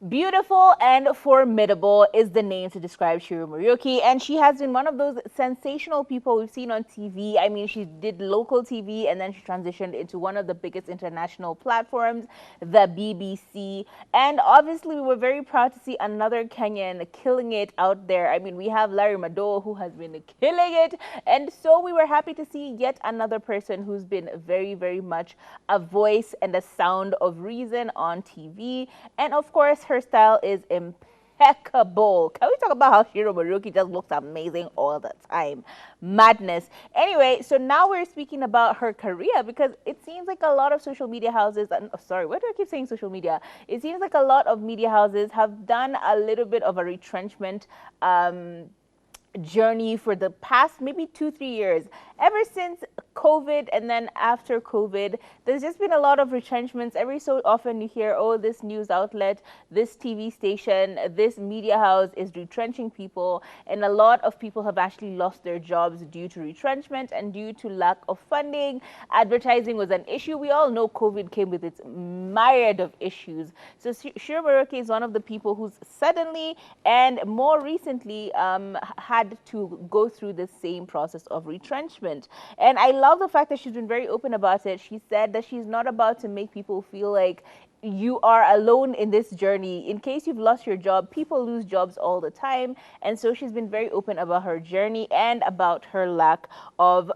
Beautiful and formidable is the name to describe Ciru Muriuki, and she has been one of those sensational people we've seen on TV. I mean, she did local TV and then she transitioned into one of the biggest international platforms, the BBC. And obviously, we were very proud to see another Kenyan killing it out there. I mean, we have Larry Madowo who has been killing it, and so we were happy to see yet another person who's been very, very much a voice and a sound of reason on TV. And of course, her style is impeccable. Can we talk about how Ciru Muriuki just looks amazing all the time? Madness. Anyway, so now we're speaking about her career because it seems like a lot of social media houses, and sorry, why do I keep saying social media? It seems like a lot of media houses have done a little bit of a retrenchment journey for the past maybe 2-3 years. Ever since COVID and then after COVID, there's just been a lot of retrenchments. Every so often you hear, oh, this news outlet, this TV station, this media house is retrenching people, and a lot of people have actually lost their jobs due to retrenchment and due to lack of funding. Advertising was an issue. We all know COVID came with its myriad of issues. So Ciru Muriuki is one of the people who's suddenly and more recently had to go through the same process of retrenchment. And I love the fact that she's been very open about it. She said that she's not about to make people feel like you are alone in this journey. In case you've lost your job, people lose jobs all the time. And so she's been very open about her journey and about her lack of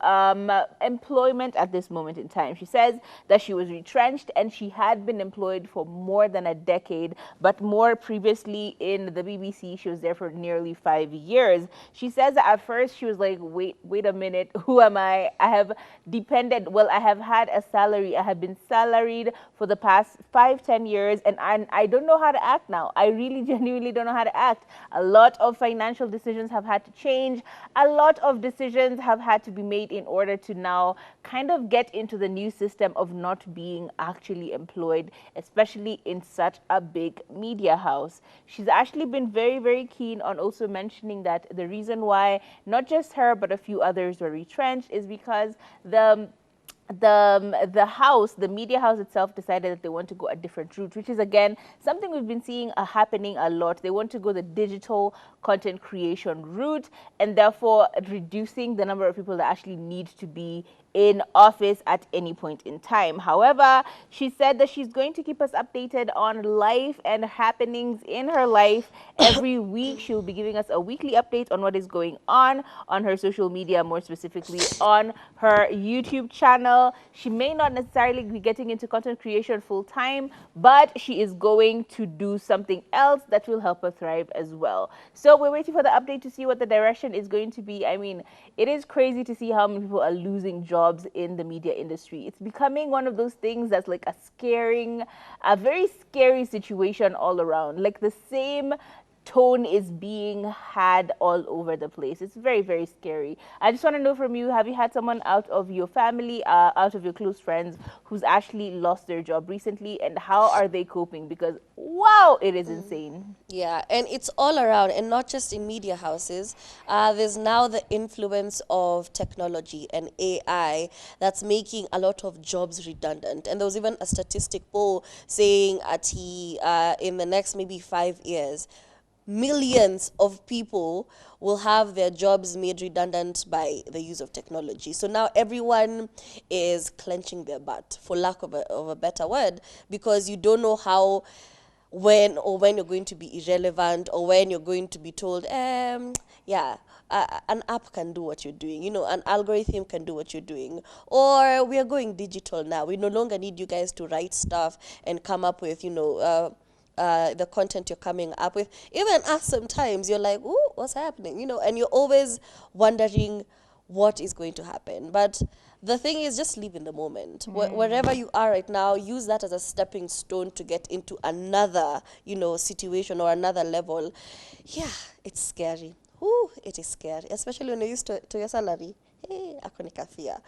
employment at this moment in time. She says that she was retrenched and she had been employed for more than a decade, but more previously in the BBC, she was there for nearly 5 years. She says that at first she was like, wait a minute, who am I? I have I have had a salary. I have been salaried for the past 5-10 years, and I don't know how to act now. I really genuinely don't know how to act. A lot of financial decisions have had to change. A lot of decisions have had to be made in order to now kind of get into the new system of not being actually employed, especially in such a big media house. She's actually been very, very keen on also mentioning that the reason why not just her but a few others were retrenched is because the media house itself decided that they want to go a different route, which is again something we've been seeing happening a lot. They want to go the digital content creation route, and therefore reducing the number of people that actually need to be in office at any point in time. However, she said that she's going to keep us updated on life and happenings in her life every week. She'll be giving us a weekly update on what is going on her social media, more specifically on her YouTube channel. She may not necessarily be getting into content creation full time, but she is going to do something else that will help her thrive as well. So we're waiting for the update to see what the direction is going to be. I mean, it is crazy to see how many people are losing jobs in the media industry. It's becoming one of those things that's like a very scary situation all around. Like the same tone is being had all over the place. It's very, very scary. I just want to know from you, have you had someone out of your family, out of your close friends who's actually lost their job recently, and how are they coping? Because wow, it is insane. Yeah, and it's all around, and not just in media houses. There's now the influence of technology and AI that's making a lot of jobs redundant. And there was even a statistic poll saying in the next maybe 5 years, millions of people will have their jobs made redundant by the use of technology. So now everyone is clenching their butt, for lack of a better word, because you don't know how when you're going to be irrelevant, or when you're going to be told, an app can do what you're doing, an algorithm can do what you're doing, or we are going digital now. We no longer need you guys to write stuff and come up with, the content you're coming up with. Even us, sometimes you're like, ooh, what's happening? And you're always wondering what is going to happen. But the thing is, just live in the moment. Wherever you are right now, use that as a stepping stone to get into another, situation or another level. Yeah, it's scary. Ooh, it is scary, especially when you're used to your salary. Hey, ako ni kafia.